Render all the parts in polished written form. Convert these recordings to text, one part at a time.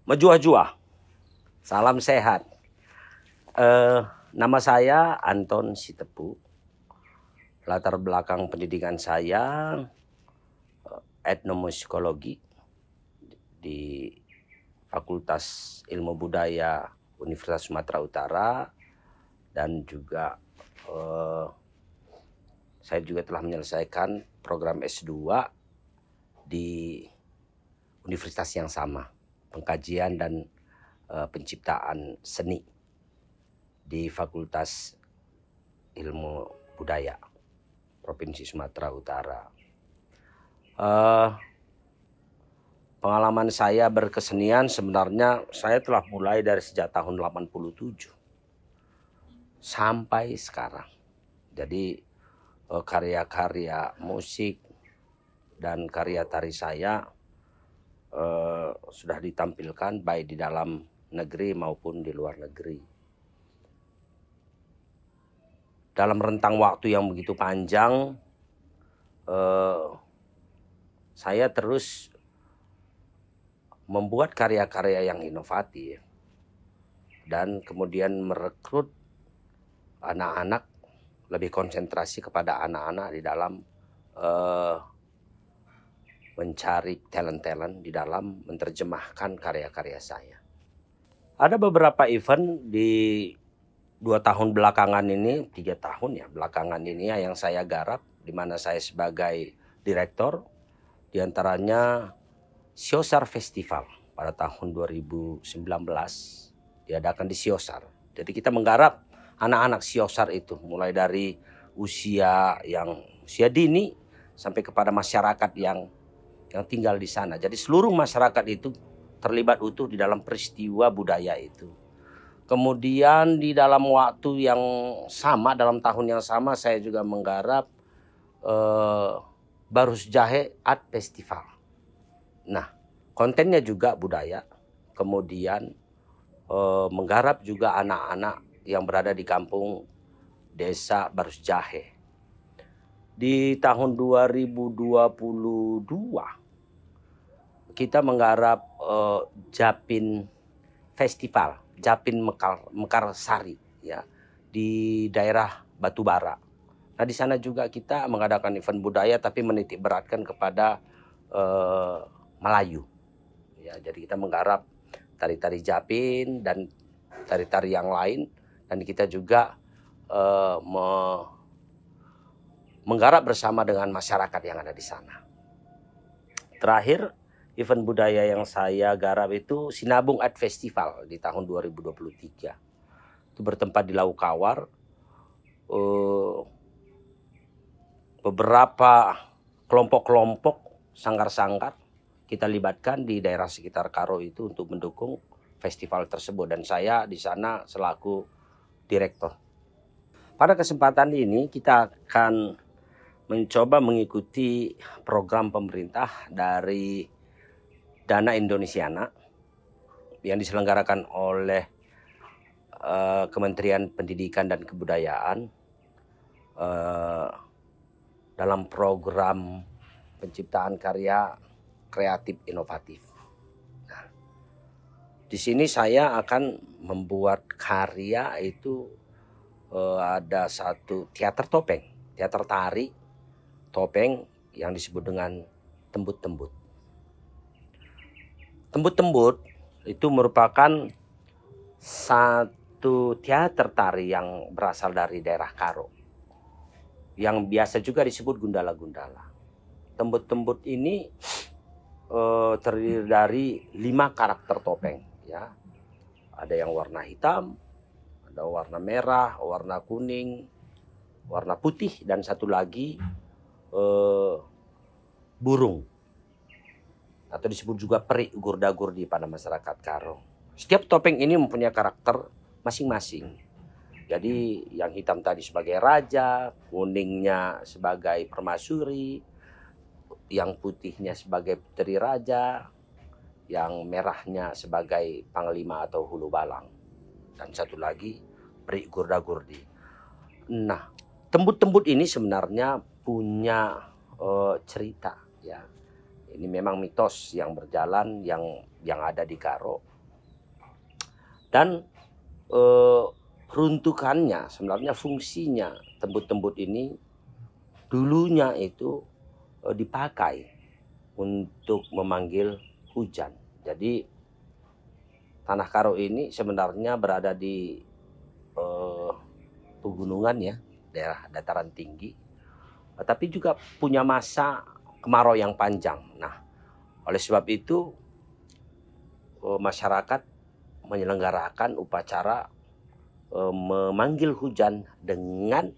Menjuah-juah, salam sehat. Nama saya Anton Sitepu. Latar belakang pendidikan saya etnomusikologi di Fakultas Ilmu Budaya Universitas Sumatera Utara, dan juga saya juga telah menyelesaikan program S2 di universitas yang sama, pengkajian dan penciptaan seni di Fakultas Ilmu Budaya Provinsi Sumatera Utara. Pengalaman saya berkesenian sebenarnya saya telah mulai dari sejak tahun 87 sampai sekarang. Jadi karya-karya musik dan karya tari saya sudah ditampilkan baik di dalam negeri maupun di luar negeri. Dalam rentang waktu yang begitu panjang, saya terus membuat karya-karya yang inovatif dan kemudian merekrut anak-anak, lebih konsentrasi kepada anak-anak di dalam mencari talent-talent di dalam menerjemahkan karya-karya saya. Ada beberapa event di 2 tahun belakangan ini, 3 tahun ya belakangan ini yang saya garap, di mana saya sebagai direktur, diantaranya Siosar Festival pada tahun 2019 diadakan di Siosar. Jadi kita menggarap anak-anak Siosar itu mulai dari usia dini sampai kepada masyarakat yang tinggal di sana. Jadi seluruh masyarakat itu terlibat utuh di dalam peristiwa budaya itu. Kemudian di dalam waktu yang sama, dalam tahun yang sama, saya juga menggarap Barus Jahe Art Festival. Nah, kontennya juga budaya. Kemudian menggarap juga anak-anak yang berada di kampung desa Barus Jahe. Di tahun 2022 kita menggarap Japin Festival, Japin Mekarsari ya, di daerah Batubara. Nah, di sana juga kita mengadakan event budaya tapi menitik beratkan kepada Melayu. Ya, jadi kita menggarap tari-tari Japin dan tari-tari yang lain, dan kita juga menggarap bersama dengan masyarakat yang ada di sana. Terakhir, event budaya yang saya garap itu Sinabung Art Festival di tahun 2023. Itu bertempat di Laukawar. Beberapa kelompok-kelompok sanggar-sanggar kita libatkan di daerah sekitar Karo itu untuk mendukung festival tersebut, dan saya di sana selaku direktur. Pada kesempatan ini kita akan mencoba mengikuti program pemerintah dari Dana Indonesiana yang diselenggarakan oleh Kementerian Pendidikan dan Kebudayaan dalam program penciptaan karya kreatif inovatif. Nah, di sini saya akan membuat karya itu ada satu teater topeng, teater tari topeng yang disebut dengan tembut-tembut. Tembut-tembut itu merupakan satu teater tari yang berasal dari daerah Karo, yang biasa juga disebut gundala-gundala. Tembut-tembut ini terdiri dari 5 karakter topeng ya. Ada yang warna hitam, ada warna merah, warna kuning, warna putih, dan satu lagi burung atau disebut juga peri gurda-gurdi pada masyarakat Karo. Setiap topeng ini mempunyai karakter masing-masing. Jadi yang hitam tadi sebagai raja, kuningnya sebagai permaisuri, yang putihnya sebagai putri raja, yang merahnya sebagai panglima atau hulu balang, dan satu lagi peri gurda-gurdi. Nah, tembut-tembut ini sebenarnya punya cerita ya. Ini memang mitos yang berjalan yang ada di Karo. Dan peruntukannya, sebenarnya fungsinya tembut-tembut ini dulunya itu dipakai untuk memanggil hujan. Jadi Tanah Karo ini sebenarnya berada di pegunungan ya, daerah dataran tinggi, tapi juga punya masa kemarau yang panjang. Nah, oleh sebab itu masyarakat menyelenggarakan upacara memanggil hujan dengan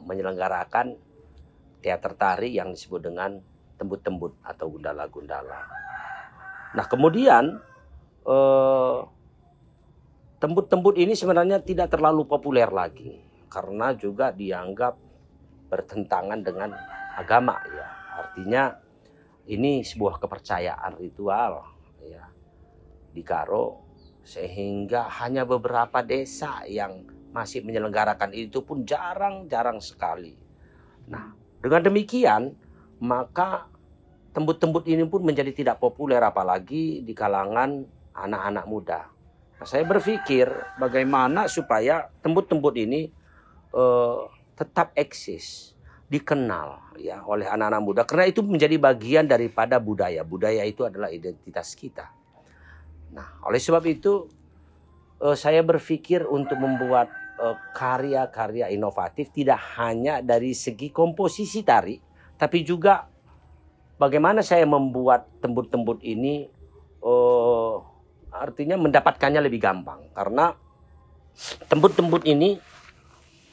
menyelenggarakan teater tari yang disebut dengan tembut-tembut atau gundala-gundala. Nah, kemudian tembut-tembut ini sebenarnya tidak terlalu populer lagi karena juga dianggap bertentangan dengan agama ya. Artinya ini sebuah kepercayaan ritual ya di Karo, sehingga hanya beberapa desa yang masih menyelenggarakan itu pun jarang-jarang sekali. Nah, dengan demikian maka tembut-tembut ini pun menjadi tidak populer apalagi di kalangan anak-anak muda. Nah, saya berpikir bagaimana supaya tembut-tembut ini tetap eksis, dikenal ya oleh anak-anak muda, karena itu menjadi bagian daripada budaya. Budaya itu adalah identitas kita. Nah, oleh sebab itu saya berpikir untuk membuat karya-karya inovatif tidak hanya dari segi komposisi tari, tapi juga bagaimana saya membuat tembut-tembut ini artinya mendapatkannya lebih gampang. Karena tembut-tembut ini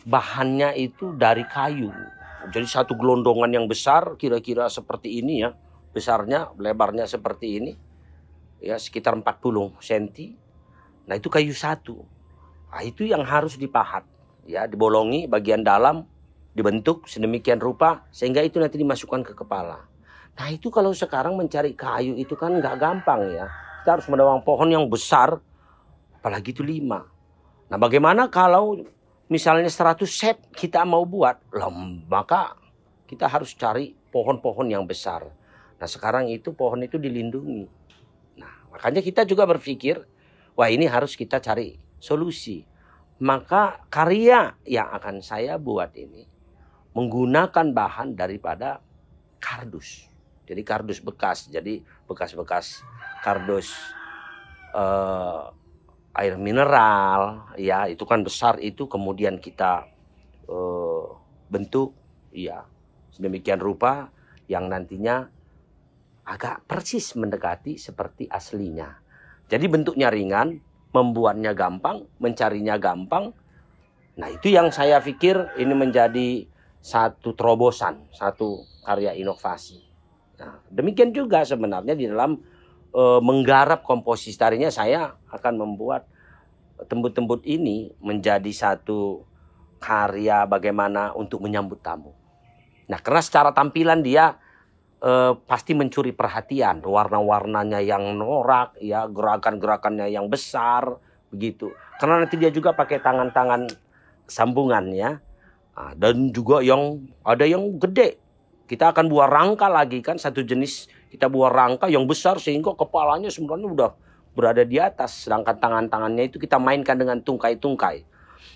bahannya itu dari kayu. Jadi satu gelondongan yang besar kira-kira seperti ini ya. Besarnya, lebarnya seperti ini. Ya, sekitar 40 cm. Nah, itu kayu satu. Nah, itu yang harus dipahat. Ya, dibolongi bagian dalam, dibentuk sedemikian rupa sehingga itu nanti dimasukkan ke kepala. Nah, itu kalau sekarang mencari kayu itu kan nggak gampang ya. Kita harus menebang pohon yang besar, apalagi itu 5. Nah, bagaimana kalau misalnya 100 set kita mau buat, maka kita harus cari pohon-pohon yang besar. Nah, sekarang itu pohon itu dilindungi. Nah, makanya kita juga berpikir, wah ini harus kita cari solusi. Maka karya yang akan saya buat ini menggunakan bahan daripada kardus. Jadi kardus bekas, jadi bekas-bekas kardus air mineral, ya itu kan besar itu, kemudian kita bentuk, ya sedemikian rupa yang nantinya agak persis mendekati seperti aslinya. Jadi bentuknya ringan, membuatnya gampang, mencarinya gampang. Nah, itu yang saya pikir ini menjadi satu terobosan, satu karya inovasi. Nah, demikian juga sebenarnya di dalam menggarap komposisi tarinya, saya akan membuat tembut-tembut ini menjadi satu karya bagaimana untuk menyambut tamu. Nah, karena secara tampilan dia pasti mencuri perhatian, warna-warnanya yang norak, ya gerakan-gerakannya yang besar, begitu. Karena nanti dia juga pakai tangan-tangan sambungan ya, dan juga yang ada yang gede. Kita akan buat rangka lagi kan, satu jenis kita buat rangka yang besar sehingga kepalanya sebenarnya udah berada di atas, sedangkan tangan-tangannya itu kita mainkan dengan tungkai-tungkai.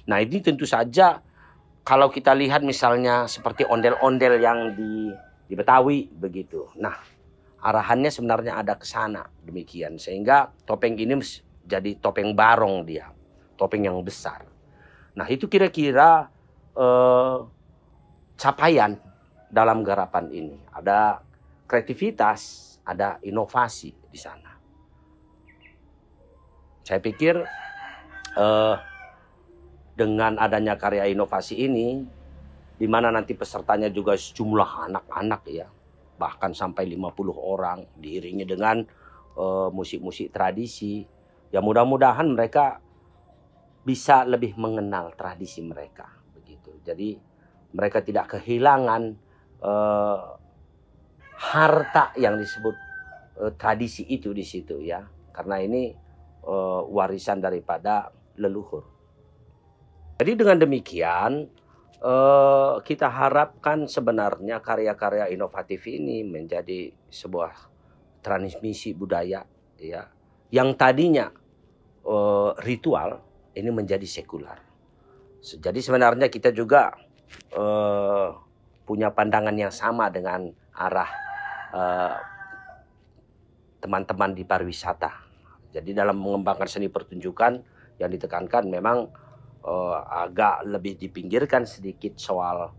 Nah, ini tentu saja kalau kita lihat misalnya seperti ondel-ondel yang di Betawi begitu. Nah, arahannya sebenarnya ada ke sana demikian, sehingga topeng ini jadi topeng barong dia, topeng yang besar. Nah, itu kira-kira capaian dalam garapan ini. Ada kreativitas, ada inovasi di sana. Saya pikir dengan adanya karya inovasi ini, di mana nanti pesertanya juga sejumlah anak-anak ya, bahkan sampai 50 orang, diiringi dengan musik-musik tradisi. Ya mudah-mudahan mereka bisa lebih mengenal tradisi mereka begitu. Jadi mereka tidak kehilangan harta yang disebut tradisi itu di situ ya, karena ini warisan daripada leluhur. Jadi dengan demikian kita harapkan sebenarnya karya-karya inovatif ini menjadi sebuah transmisi budaya ya, yang tadinya ritual ini menjadi sekular. Jadi sebenarnya kita juga punya pandangan yang sama dengan arah teman-teman di pariwisata. Jadi dalam mengembangkan seni pertunjukan yang ditekankan memang agak lebih dipinggirkan sedikit soal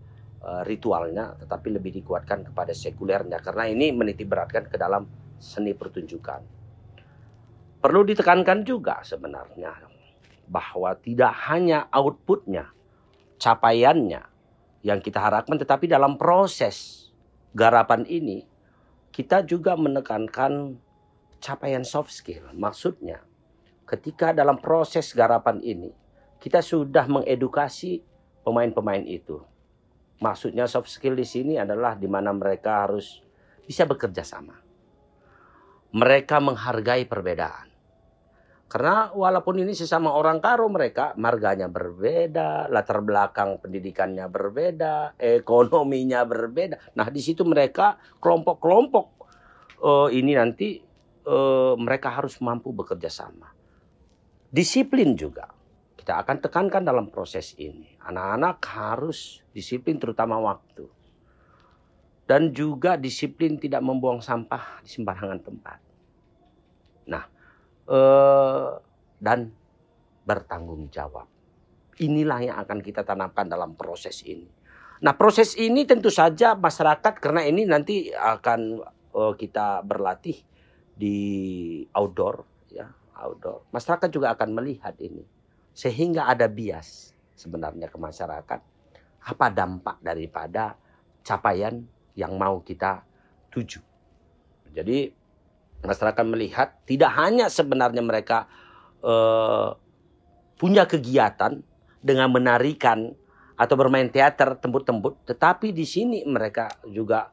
ritualnya, tetapi lebih dikuatkan kepada sekulernya karena ini menitik beratkan ke dalam seni pertunjukan. Perlu ditekankan juga sebenarnya bahwa tidak hanya outputnya, capaiannya yang kita harapkan, tetapi dalam proses garapan ini kita juga menekankan capaian soft skill. Maksudnya ketika dalam proses garapan ini kita sudah mengedukasi pemain-pemain itu. Maksudnya soft skill di sini adalah di mana mereka harus bisa bekerja sama. Mereka menghargai perbedaan. Karena walaupun ini sesama orang Karo, mereka marganya berbeda, latar belakang pendidikannya berbeda, ekonominya berbeda. Nah di situ mereka kelompok-kelompok ini nanti mereka harus mampu bekerja sama. Disiplin juga kita akan tekankan dalam proses ini. Anak-anak harus disiplin terutama waktu. Dan juga disiplin tidak membuang sampah di sembarangan tempat. Nah, dan bertanggung jawab. Inilah yang akan kita tanamkan dalam proses ini. Nah, proses ini tentu saja masyarakat, karena ini nanti akan kita berlatih di outdoor, ya, outdoor. Masyarakat juga akan melihat ini. Sehingga ada bias sebenarnya ke masyarakat. Apa dampak daripada capaian yang mau kita tuju. Jadi masyarakat melihat tidak hanya sebenarnya mereka punya kegiatan dengan menarikan atau bermain teater tembut-tembut, tetapi di sini mereka juga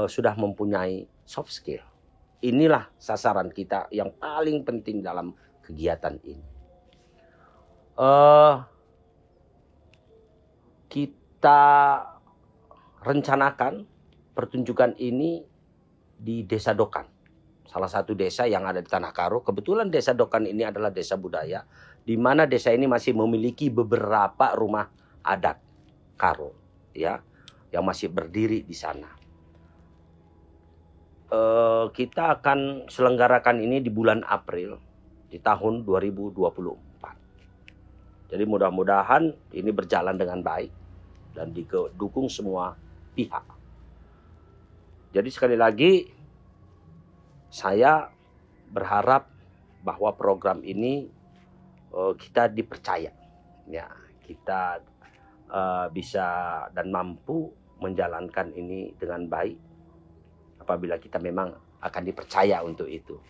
sudah mempunyai soft skill. Inilah sasaran kita yang paling penting dalam kegiatan ini. Kita rencanakan pertunjukan ini di Desa Dokan. Salah satu desa yang ada di Tanah Karo. Kebetulan Desa Dokan ini adalah desa budaya, di mana desa ini masih memiliki beberapa rumah adat Karo, ya, yang masih berdiri di sana. Kita akan selenggarakan ini di bulan April di tahun 2024. Jadi mudah-mudahan ini berjalan dengan baik dan didukung semua pihak. Jadi sekali lagi saya berharap bahwa program ini kita dipercaya, ya, kita bisa dan mampu menjalankan ini dengan baik apabila kita memang akan dipercaya untuk itu.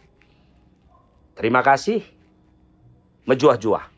Terima kasih. Mejuah-juah.